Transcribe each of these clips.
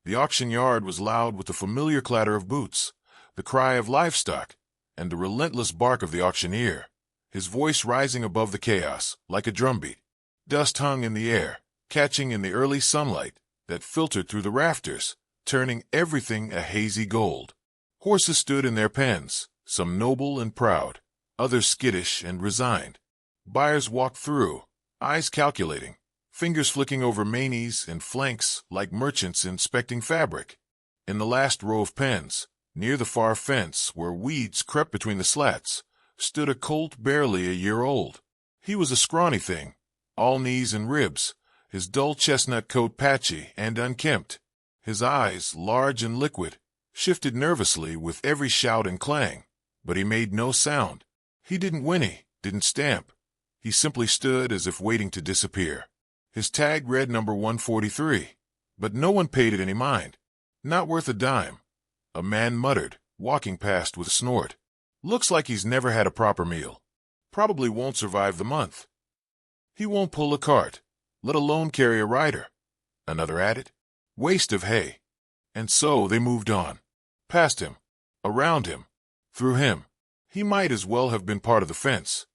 The auction yard was loud with the familiar clatter of boots, the cry of livestock, and the relentless bark of the auctioneer, his voice rising above the chaos like a drumbeat. Dust hung in the air, catching in the early sunlight that filtered through the rafters, turning everything a hazy gold. Horses stood in their pens, some noble and proud, others skittish and resigned. Buyers walked through, eyes calculating, fingers flicking over manes and flanks like merchants inspecting fabric. In the last row of pens, near the far fence where weeds crept between the slats, stood a colt barely a year old. He was a scrawny thing, all knees and ribs, his dull chestnut coat patchy and unkempt. His eyes, large and liquid, shifted nervously with every shout and clang, but he made no sound. He didn't whinny, didn't stamp. He simply stood as if waiting to disappear. His tag read number 143, but no one paid it any mind. Not worth a dime. A man muttered, walking past with a snort. Looks like he's never had a proper meal. Probably won't survive the month. He won't pull a cart, let alone carry a rider. Another added. Waste of hay. And so they moved on. Past him. Around him. Through him. He might as well have been part of the fence.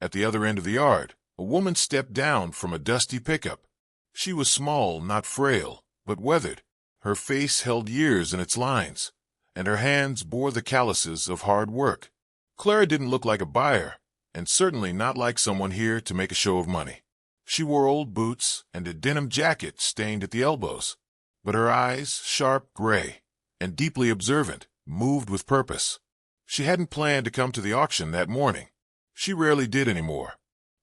At the other end of the yard, a woman stepped down from a dusty pickup. She was small, not frail, but weathered. Her face held years in its lines, and her hands bore the calluses of hard work. Clara didn't look like a buyer, and certainly not like someone here to make a show of money. She wore old boots and a denim jacket stained at the elbows, but her eyes, sharp gray and deeply observant, moved with purpose. She hadn't planned to come to the auction that morning. She rarely did anymore.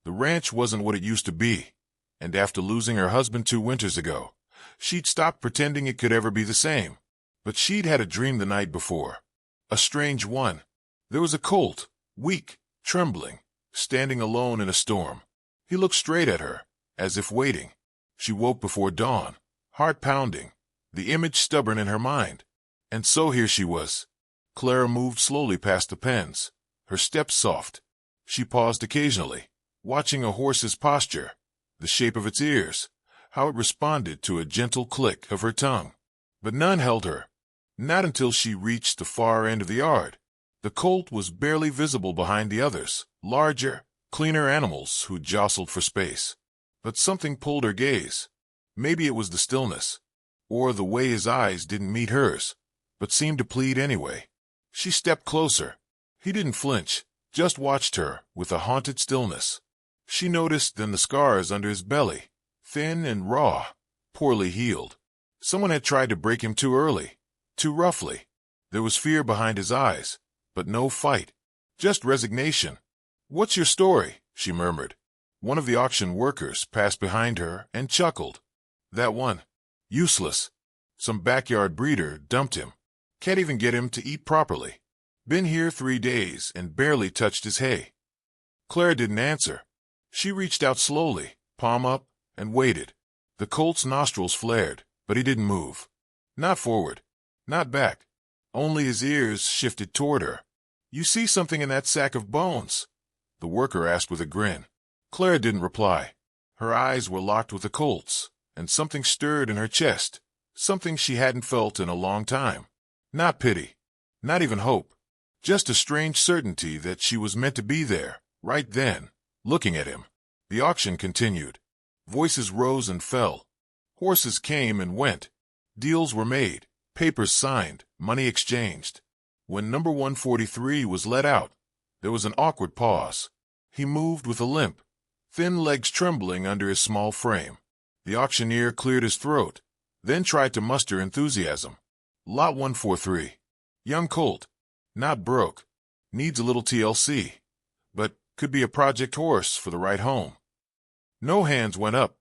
The ranch wasn't what it used to be, and after losing her husband 2 winters ago, she'd stopped pretending it could ever be the same. But she'd had a dream the night before. A strange one. There was a colt, weak, trembling, standing alone in a storm. He looked straight at her, as if waiting. She woke before dawn, heart pounding, the image stubborn in her mind. And so here she was. Clara moved slowly past the pens, her steps soft. She paused occasionally, watching a horse's posture, the shape of its ears, how it responded to a gentle click of her tongue. But none held her. Not until she reached the far end of the yard. The colt was barely visible behind the others, larger, cleaner animals who jostled for space. But something pulled her gaze. Maybe it was the stillness, or the way his eyes didn't meet hers, but seemed to plead anyway. She stepped closer. He didn't flinch, just watched her with a haunted stillness. She noticed then the scars under his belly, thin and raw, poorly healed. Someone had tried to break him too early, too roughly. There was fear behind his eyes, but no fight, just resignation. "What's your story?" she murmured. One of the auction workers passed behind her and chuckled. "That one. Useless. Some backyard breeder dumped him. Can't even get him to eat properly. Been here 3 days and barely touched his hay." Clara didn't answer. She reached out slowly, palm up, and waited. The colt's nostrils flared, but he didn't move. Not forward, not back. Only his ears shifted toward her. "You see something in that sack of bones?" the worker asked with a grin. Clara didn't reply. Her eyes were locked with the colt's, and something stirred in her chest, something she hadn't felt in a long time. Not pity, not even hope, just a strange certainty that she was meant to be there, right then, looking at him. The auction continued. Voices rose and fell. Horses came and went. Deals were made, papers signed, money exchanged. When number 143 was let out, there was an awkward pause. He moved with a limp, thin legs trembling under his small frame. The auctioneer cleared his throat, then tried to muster enthusiasm. "Lot 143. Young colt. Not broke. Needs a little TLC. But could be a project horse for the right home." No hands went up.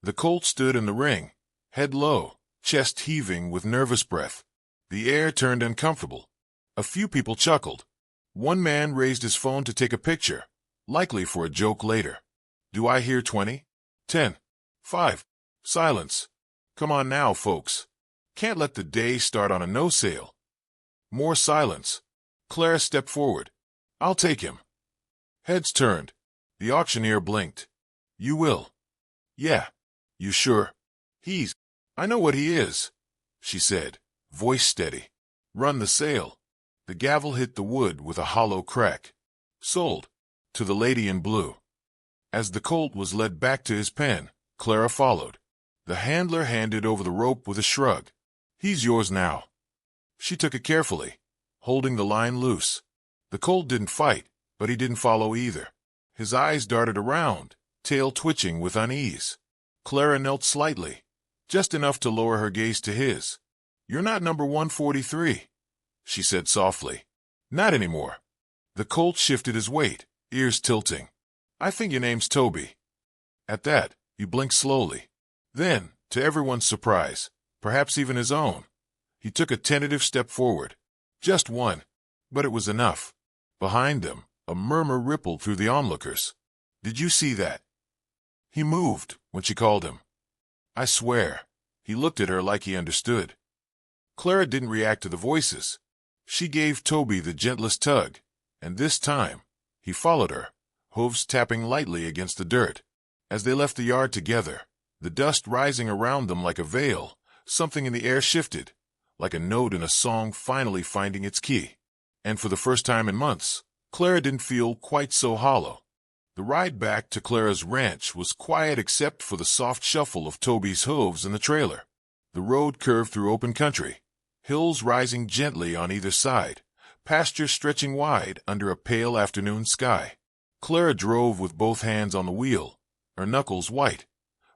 The colt stood in the ring, head low, chest heaving with nervous breath. The air turned uncomfortable. A few people chuckled. One man raised his phone to take a picture, likely for a joke later. "Do I hear 20? 10? 5? Silence. Come on now, folks. Can't let the day start on a no sale." More silence. Clara stepped forward. "I'll take him." Heads turned. The auctioneer blinked. "You will?" "Yeah." "You sure?" I know what he is." she said, voice steady. Run the sale. The gavel hit the wood with a hollow crack. Sold. To the lady in blue. As the colt was led back to his pen, Clara followed. The handler handed over the rope with a shrug. He's yours now. She took it carefully, holding the line loose. The colt didn't fight, but he didn't follow either. His eyes darted around, tail twitching with unease. Clara knelt slightly, just enough to lower her gaze to his. You're not number 143, she said softly. Not anymore. The colt shifted his weight, ears tilting. I think your name's Toby. At that, he blinked slowly. Then, to everyone's surprise, perhaps even his own, he took a tentative step forward. Just one, but it was enough. Behind them, a murmur rippled through the onlookers. Did you see that? He moved when she called him. I swear, he looked at her like he understood. Clara didn't react to the voices. She gave Toby the gentlest tug, and this time, he followed her, hooves tapping lightly against the dirt. As they left the yard together, the dust rising around them like a veil, something in the air shifted, like a note in a song finally finding its key. And for the first time in months, Clara didn't feel quite so hollow. The ride back to Clara's ranch was quiet except for the soft shuffle of Toby's hooves in the trailer. The road curved through open country, hills rising gently on either side, pastures stretching wide under a pale afternoon sky. Clara drove with both hands on the wheel, her knuckles white,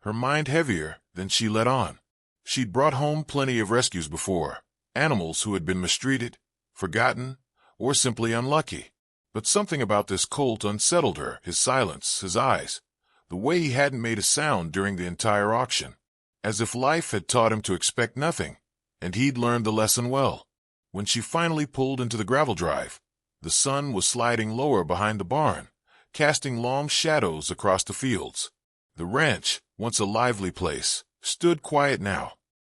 her mind heavier than she let on. She'd brought home plenty of rescues before, animals who had been mistreated, forgotten, or simply unlucky. But something about this colt unsettled her, his silence, his eyes, the way he hadn't made a sound during the entire auction, as if life had taught him to expect nothing, and he'd learned the lesson well. When she finally pulled into the gravel drive, the sun was sliding lower behind the barn, casting long shadows across the fields. The ranch, once a lively place, stood quiet now.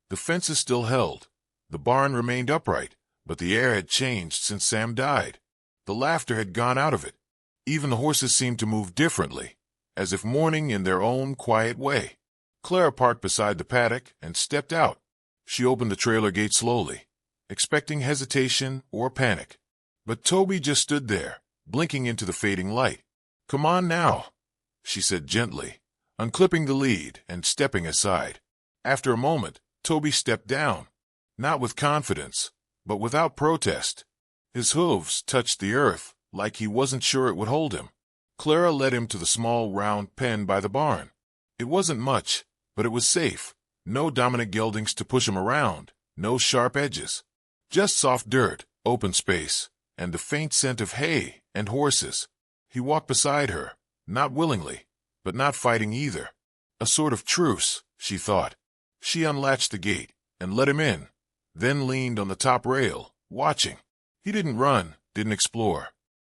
The fences still held. The barn remained upright, but the air had changed since Sam died. The laughter had gone out of it. Even the horses seemed to move differently, as if mourning in their own quiet way. Clara parked beside the paddock and stepped out. She opened the trailer gate slowly, expecting hesitation or panic. But Toby just stood there, blinking into the fading light. Come on now, she said gently, unclipping the lead and stepping aside. After a moment, Toby stepped down, not with confidence, but without protest. His hooves touched the earth like he wasn't sure it would hold him. Clara led him to the small round pen by the barn. It wasn't much, but it was safe. No dominant geldings to push him around, no sharp edges. Just soft dirt, open space, and the faint scent of hay and horses. He walked beside her, not willingly, but not fighting either. A sort of truce, she thought. She unlatched the gate and let him in, then leaned on the top rail, watching. He didn't run, didn't explore.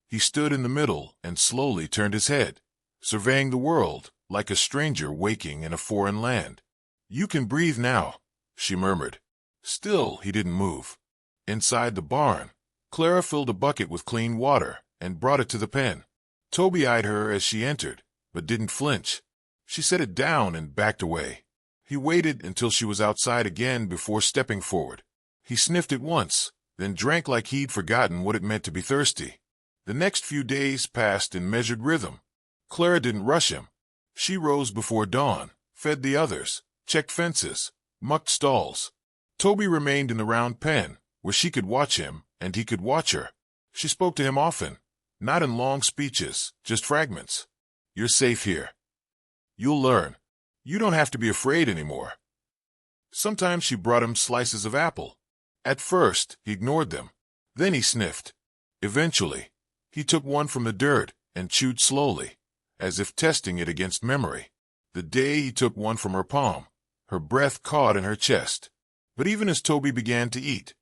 He stood in the middle and slowly turned his head, surveying the world like a stranger waking in a foreign land. You can breathe now, she murmured. Still, he didn't move. Inside the barn, Clara filled a bucket with clean water and brought it to the pen. Toby eyed her as she entered, but didn't flinch. She set it down and backed away. He waited until she was outside again before stepping forward. He sniffed it once, then drank like he'd forgotten what it meant to be thirsty. The next few days passed in measured rhythm. Clara didn't rush him. She rose before dawn, fed the others, checked fences, mucked stalls. Toby remained in the round pen, where she could watch him and he could watch her. She spoke to him often, not in long speeches, just fragments. You're safe here. You'll learn. You don't have to be afraid anymore. Sometimes she brought him slices of apple. At first, he ignored them. Then he sniffed. Eventually, he took one from the dirt and chewed slowly, as if testing it against memory. The day he took one from her palm, her breath caught in her chest. But even as Toby began to eat,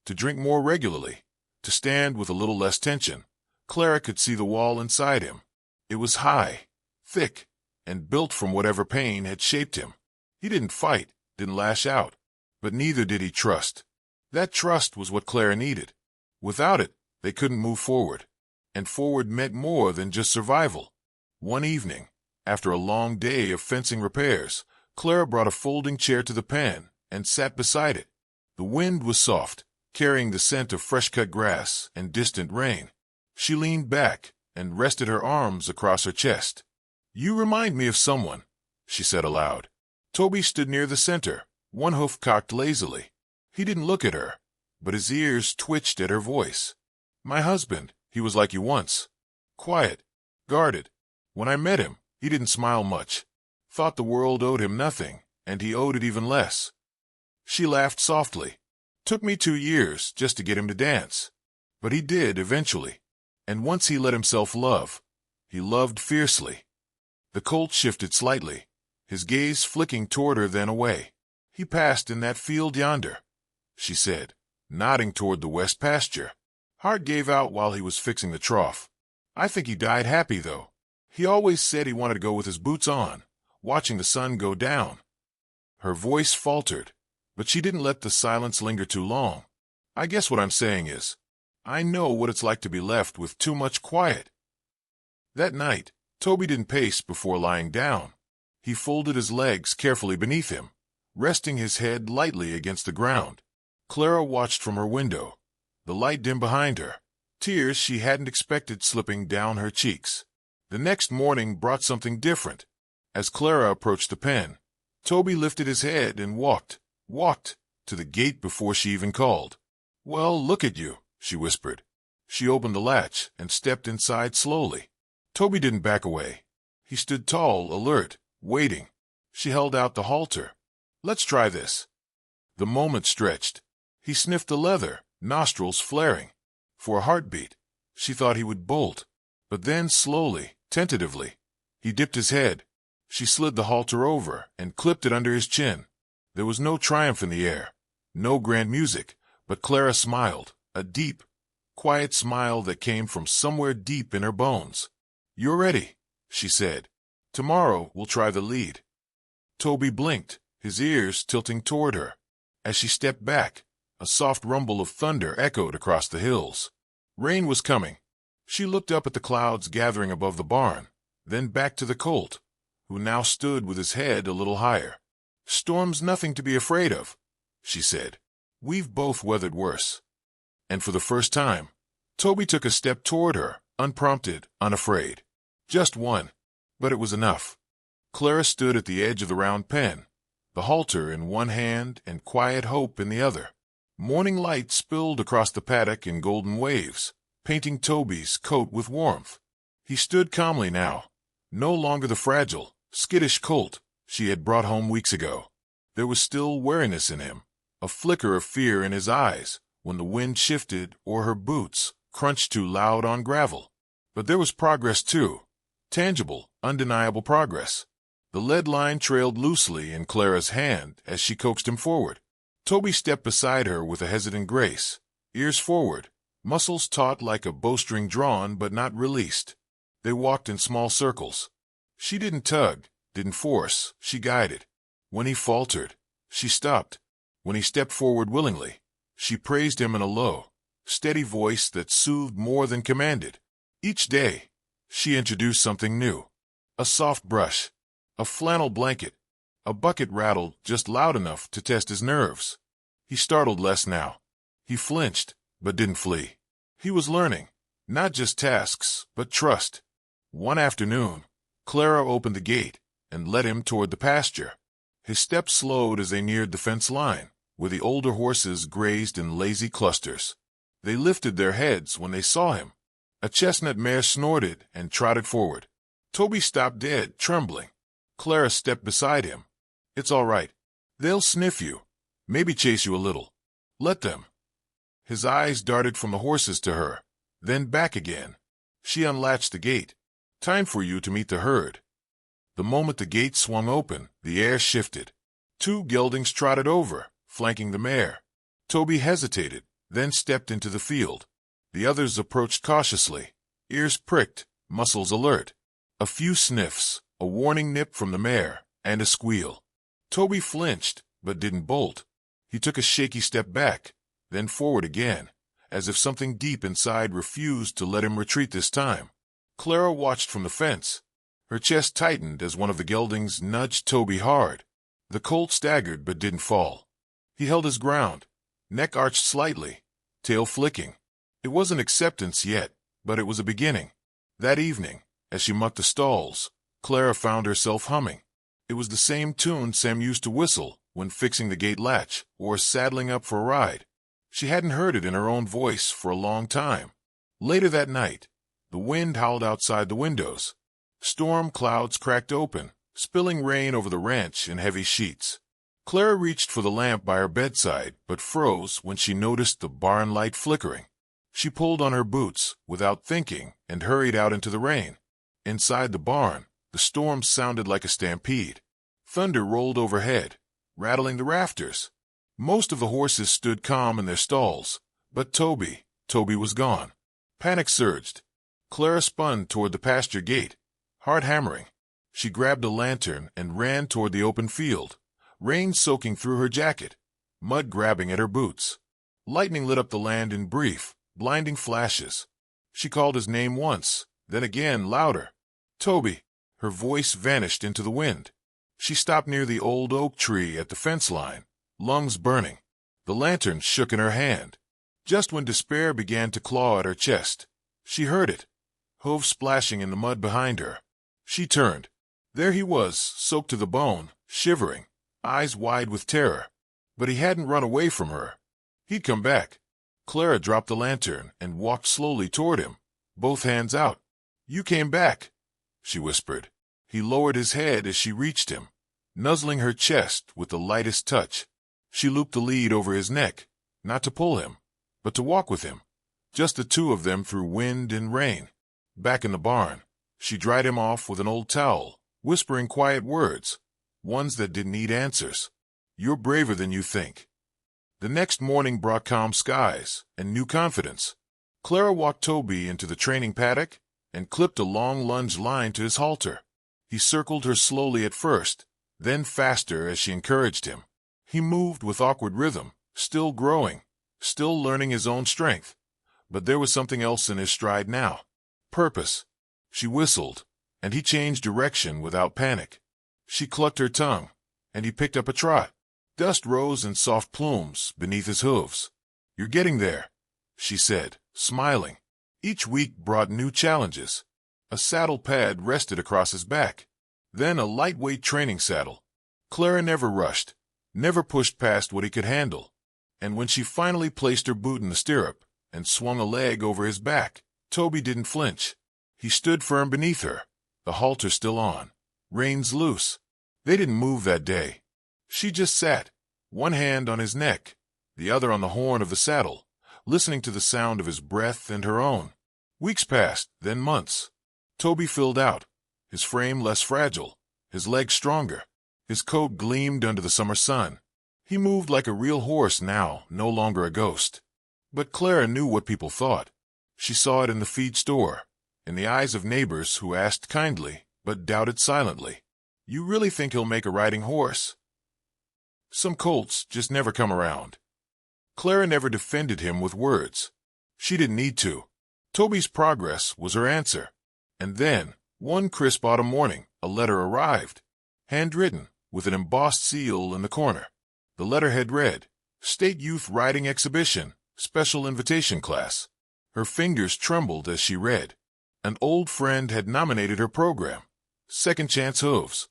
to drink more regularly, to stand with a little less tension, Clara could see the wall inside him. It was high, thick, and built from whatever pain had shaped him. He didn't fight, didn't lash out, but neither did he trust. That trust was what Clara needed. Without it, they couldn't move forward. And forward meant more than just survival. One evening, after a long day of fencing repairs, Clara brought a folding chair to the pen and sat beside it. The wind was soft, carrying the scent of fresh-cut grass and distant rain. She leaned back and rested her arms across her chest. "You remind me of someone," she said aloud. Toby stood near the center, one hoof cocked lazily. He didn't look at her, but his ears twitched at her voice. "My husband, he was like you once. Quiet, guarded. When I met him, he didn't smile much. Thought the world owed him nothing, and he owed it even less." She laughed softly. "Took me 2 years just to get him to dance. But he did eventually. And once he let himself love, he loved fiercely." The Colt shifted slightly, his gaze flicking toward her then away. "He passed in that field yonder," she said, nodding toward the west pasture. "Heart gave out while he was fixing the trough. I think he died happy, though. He always said he wanted to go with his boots on, watching the sun go down." Her voice faltered, but she didn't let the silence linger too long. "I guess what I'm saying is, I know what it's like to be left with too much quiet." That night, Toby didn't pace before lying down. He folded his legs carefully beneath him, resting his head lightly against the ground. Clara watched from her window, the light dim behind her, tears she hadn't expected slipping down her cheeks. The next morning brought something different. As Clara approached the pen, Toby lifted his head and walked to the gate before she even called. "Well, look at you," she whispered. She opened the latch and stepped inside slowly. Toby didn't back away. He stood tall, alert, waiting. She held out the halter. "Let's try this." The moment stretched. He sniffed the leather, nostrils flaring. For a heartbeat, she thought he would bolt. But then slowly, tentatively, he dipped his head. She slid the halter over and clipped it under his chin. There was no triumph in the air, no grand music, but Clara smiled, a deep, quiet smile that came from somewhere deep in her bones. "You're ready," she said. "Tomorrow we'll try the lead." Toby blinked, his ears tilting toward her. As she stepped back, a soft rumble of thunder echoed across the hills. Rain was coming. She looked up at the clouds gathering above the barn, then back to the Colt, who now stood with his head a little higher. "Storm's nothing to be afraid of," she said. "We've both weathered worse." And for the first time, Toby took a step toward her, unprompted, unafraid. Just one, but it was enough. Clara stood at the edge of the round pen, the halter in one hand and quiet hope in the other. Morning light spilled across the paddock in golden waves, painting Toby's coat with warmth. He stood calmly now, no longer the fragile, skittish Colt she had brought home weeks ago. There was still wariness in him, a flicker of fear in his eyes when the wind shifted or her boots crunched too loud on gravel. But there was progress too, tangible, undeniable progress. The lead line trailed loosely in Clara's hand as she coaxed him forward. Toby stepped beside her with a hesitant grace, ears forward, muscles taut like a bowstring drawn but not released. They walked in small circles. She didn't tug, didn't force, she guided. When he faltered, she stopped. When he stepped forward willingly, she praised him in a low, steady voice that soothed more than commanded. Each day, she introduced something new. A soft brush, a flannel blanket, a bucket rattled just loud enough to test his nerves. He startled less now. He flinched, but didn't flee. He was learning, not just tasks, but trust. One afternoon, Clara opened the gate and led him toward the pasture. His steps slowed as they neared the fence line, where the older horses grazed in lazy clusters. They lifted their heads when they saw him. A chestnut mare snorted and trotted forward. Toby stopped dead, trembling. Clara stepped beside him. "It's all right. They'll sniff you, maybe chase you a little. Let them." His eyes darted from the horses to her, then back again. She unlatched the gate. "Time for you to meet the herd." The moment the gate swung open, the air shifted. 2 geldings trotted over, flanking the mare. Toby hesitated, then stepped into the field. The others approached cautiously, ears pricked, muscles alert. A few sniffs, a warning nip from the mare, and a squeal. Toby flinched, but didn't bolt. He took a shaky step back, then forward again, as if something deep inside refused to let him retreat this time. Clara watched from the fence. Her chest tightened as one of the geldings nudged Toby hard. The Colt staggered but didn't fall. He held his ground, neck arched slightly, tail flicking. It wasn't acceptance yet, but it was a beginning. That evening, as she mucked the stalls, Clara found herself humming. It was the same tune Sam used to whistle when fixing the gate latch or saddling up for a ride. She hadn't heard it in her own voice for a long time. Later that night, the wind howled outside the windows. Storm clouds cracked open, spilling rain over the ranch in heavy sheets. Clara reached for the lamp by her bedside, but froze when she noticed the barn light flickering. She pulled on her boots without thinking and hurried out into the rain. Inside the barn, the storm sounded like a stampede. Thunder rolled overhead, rattling the rafters. Most of the horses stood calm in their stalls, but Toby was gone. Panic surged. Clara spun toward the pasture gate, heart hammering. She grabbed a lantern and ran toward the open field, rain soaking through her jacket, mud grabbing at her boots. Lightning lit up the land in brief, blinding flashes. She called his name once, then again, louder. Toby! Her voice vanished into the wind. She stopped near the old oak tree at the fence line, lungs burning. The lantern shook in her hand. Just when despair began to claw at her chest, she heard it, hooves splashing in the mud behind her. She turned. There he was, soaked to the bone, shivering, eyes wide with terror. But he hadn't run away from her. He'd come back. Clara dropped the lantern and walked slowly toward him, both hands out. "You came back," she whispered. He lowered his head as she reached him, nuzzling her chest with the lightest touch. She looped the lead over his neck, not to pull him, but to walk with him, just the two of them through wind and rain. Back in the barn, she dried him off with an old towel, whispering quiet words, ones that didn't need answers. "You're braver than you think." The next morning brought calm skies and new confidence. Clara walked Toby into the training paddock and clipped a long lunge line to his halter. He circled her slowly at first, then faster as she encouraged him. He moved with awkward rhythm, still growing, still learning his own strength. But there was something else in his stride now. Purpose. She whistled, and he changed direction without panic. She clucked her tongue, and he picked up a trot. Dust rose in soft plumes beneath his hooves. "You're getting there," she said, smiling. Each week brought new challenges. A saddle pad rested across his back, then a lightweight training saddle. Clara never rushed, never pushed past what he could handle. And when she finally placed her boot in the stirrup and swung a leg over his back, Toby didn't flinch. He stood firm beneath her, the halter still on, reins loose. They didn't move that day. She just sat, one hand on his neck, the other on the horn of the saddle, listening to the sound of his breath and her own. Weeks passed, then months. Toby filled out, his frame less fragile, his legs stronger. His coat gleamed under the summer sun. He moved like a real horse now, no longer a ghost. But Clara knew what people thought. She saw it in the feed store, in the eyes of neighbors who asked kindly, but doubted silently. "You really think he'll make a riding horse?" Some colts just never come around. Clara never defended him with words. She didn't need to. Toby's progress was her answer. And then, one crisp autumn morning, a letter arrived, handwritten, with an embossed seal in the corner. The letterhead read, "State Youth Riding Exhibition, Special Invitation Class." Her fingers trembled as she read. An old friend had nominated her program, Second Chance Hooves,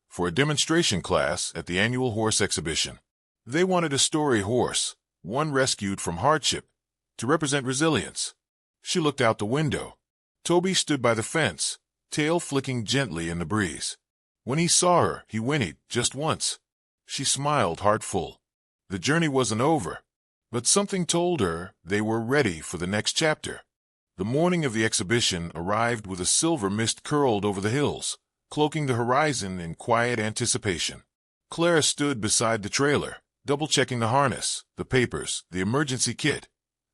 for a demonstration class at the annual horse exhibition. They wanted a story horse, one rescued from hardship, to represent resilience. She looked out the window. Toby stood by the fence, tail flicking gently in the breeze. When he saw her, he whinnied just once. She smiled, heart full. The journey wasn't over, but something told her they were ready for the next chapter. The morning of the exhibition arrived with a silver mist curled over the hills, cloaking the horizon in quiet anticipation. Clara stood beside the trailer, double-checking the harness, the papers, the emergency kit,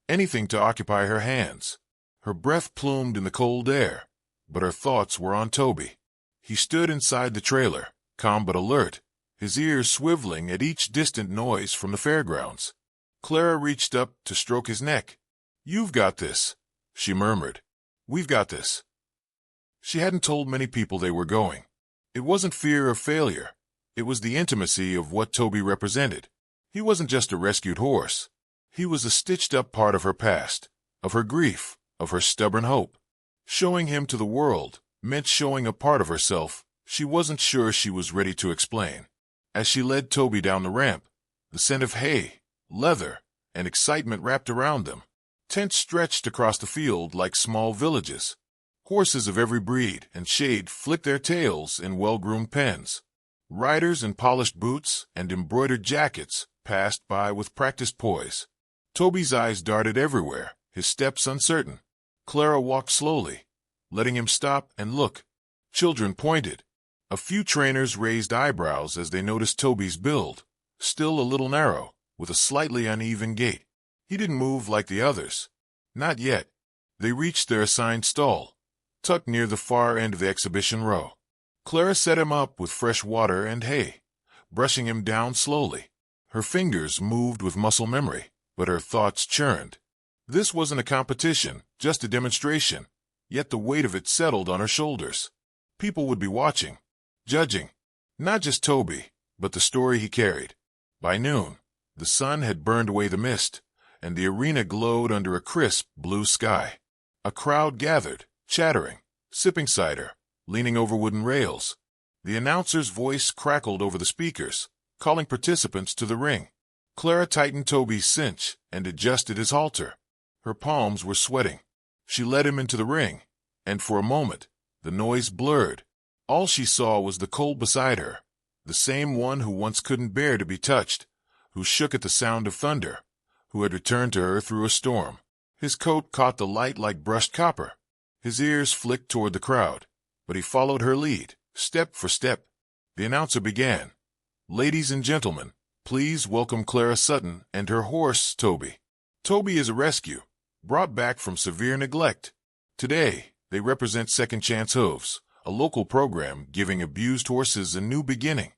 anything to occupy her hands. Her breath plumed in the cold air, but her thoughts were on Toby. He stood inside the trailer, calm but alert, his ears swiveling at each distant noise from the fairgrounds. Clara reached up to stroke his neck. "You've got this," she murmured. "We've got this." She hadn't told many people they were going. It wasn't fear of failure. It was the intimacy of what Toby represented. He wasn't just a rescued horse. He was a stitched-up part of her past, of her grief, of her stubborn hope. Showing him to the world meant showing a part of herself she wasn't sure she was ready to explain. As she led Toby down the ramp, the scent of hay, leather, and excitement wrapped around them. Tents stretched across the field like small villages. Horses of every breed and shade flicked their tails in well-groomed pens. Riders in polished boots and embroidered jackets passed by with practiced poise. Toby's eyes darted everywhere, his steps uncertain. Clara walked slowly, letting him stop and look. Children pointed. A few trainers raised eyebrows as they noticed Toby's build, still a little narrow, with a slightly uneven gait. He didn't move like the others. Not yet. They reached their assigned stall, tucked near the far end of the exhibition row. Clara set him up with fresh water and hay, brushing him down slowly. Her fingers moved with muscle memory, but her thoughts churned. This wasn't a competition, just a demonstration, yet the weight of it settled on her shoulders. People would be watching, judging, not just Toby, but the story he carried. By noon, the sun had burned away the mist, and the arena glowed under a crisp blue sky. A crowd gathered, chattering, sipping cider, leaning over wooden rails. The announcer's voice crackled over the speakers, calling participants to the ring. Clara tightened Toby's cinch and adjusted his halter. Her palms were sweating. She led him into the ring, and for a moment, the noise blurred. All she saw was the Colt beside her, the same one who once couldn't bear to be touched, who shook at the sound of thunder, who had returned to her through a storm. His coat caught the light like brushed copper. His ears flicked toward the crowd, but he followed her lead, step for step. The announcer began. "Ladies and gentlemen, please welcome Clara Sutton and her horse, Toby. Toby is a rescue, brought back from severe neglect. Today, they represent Second Chance Hooves, a local program giving abused horses a new beginning."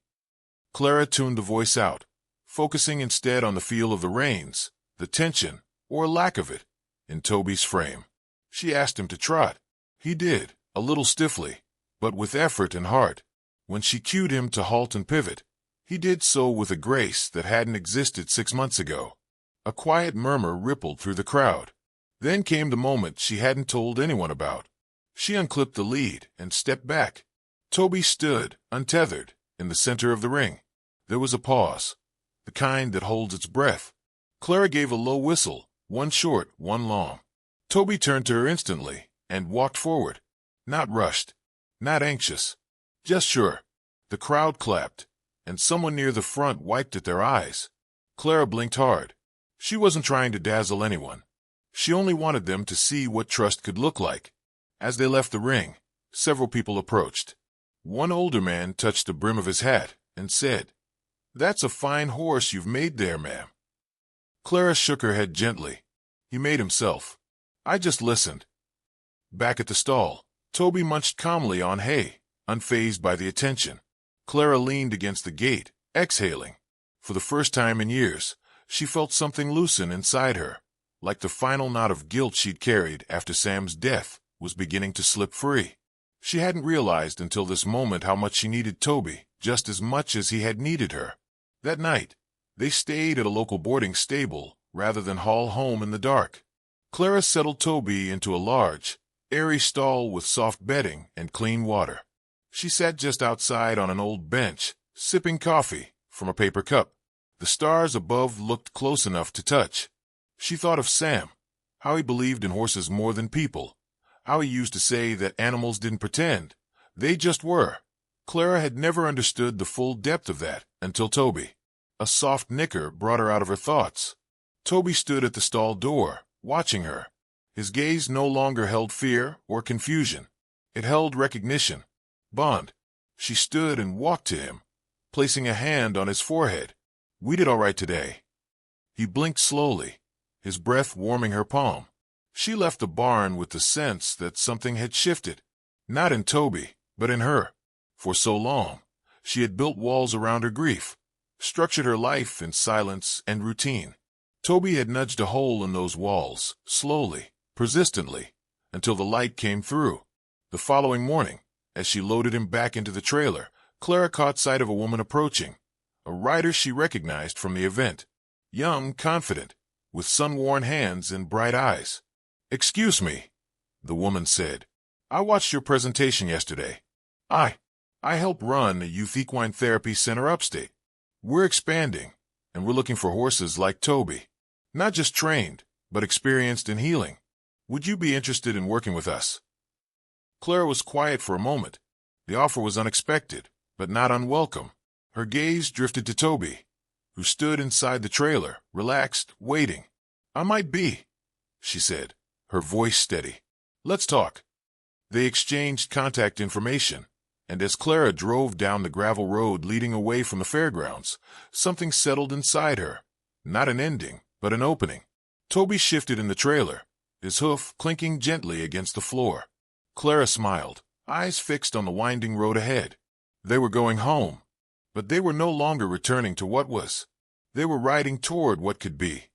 Clara tuned the voice out, focusing instead on the feel of the reins, the tension, or lack of it, in Toby's frame. She asked him to trot. He did, a little stiffly, but with effort and heart. When she cued him to halt and pivot, he did so with a grace that hadn't existed 6 months ago. A quiet murmur rippled through the crowd. Then came the moment she hadn't told anyone about. She unclipped the lead and stepped back. Toby stood, untethered, in the center of the ring. There was a pause, the kind that holds its breath. Clara gave a low whistle, one short, one long. Toby turned to her instantly and walked forward. Not rushed, not anxious, just sure. The crowd clapped, and someone near the front wiped at their eyes. Clara blinked hard. She wasn't trying to dazzle anyone. She only wanted them to see what trust could look like. As they left the ring, several people approached. One older man touched the brim of his hat and said, "That's a fine horse you've made there, ma'am." Clara shook her head gently. "He made himself. I just listened." Back at the stall, Toby munched calmly on hay, unfazed by the attention. Clara leaned against the gate, exhaling. For the first time in years, she felt something loosen inside her, like the final knot of guilt she'd carried after Sam's death was beginning to slip free. She hadn't realized until this moment how much she needed Toby, just as much as he had needed her. That night, they stayed at a local boarding stable rather than haul home in the dark. Clara settled Toby into a large, airy stall with soft bedding and clean water. She sat just outside on an old bench, sipping coffee from a paper cup. The stars above looked close enough to touch. She thought of Sam, how he believed in horses more than people, how he used to say that animals didn't pretend, they just were. Clara had never understood the full depth of that until Toby. A soft nicker brought her out of her thoughts. Toby stood at the stall door, watching her. His gaze no longer held fear or confusion. It held recognition. Bond. She stood and walked to him, placing a hand on his forehead. "We did all right today." He blinked slowly, his breath warming her palm. She left the barn with the sense that something had shifted, not in Toby, but in her. For so long, she had built walls around her grief, structured her life in silence and routine. Toby had nudged a hole in those walls, slowly, persistently, until the light came through. The following morning, as she loaded him back into the trailer, Clara caught sight of a woman approaching, a rider she recognized from the event. Young, confident, with sun-worn hands and bright eyes. "Excuse me," the woman said. "I watched your presentation yesterday. I help run a youth equine therapy center upstate. We're expanding, and we're looking for horses like Toby. Not just trained, but experienced in healing. Would you be interested in working with us?" Clara was quiet for a moment. The offer was unexpected, but not unwelcome. Her gaze drifted to Toby, who stood inside the trailer, relaxed, waiting. "I might be," she said, her voice steady. "Let's talk." They exchanged contact information, and as Clara drove down the gravel road leading away from the fairgrounds, something settled inside her. Not an ending, but an opening. Toby shifted in the trailer, his hoof clinking gently against the floor. Clara smiled, eyes fixed on the winding road ahead. They were going home, but they were no longer returning to what was. They were riding toward what could be.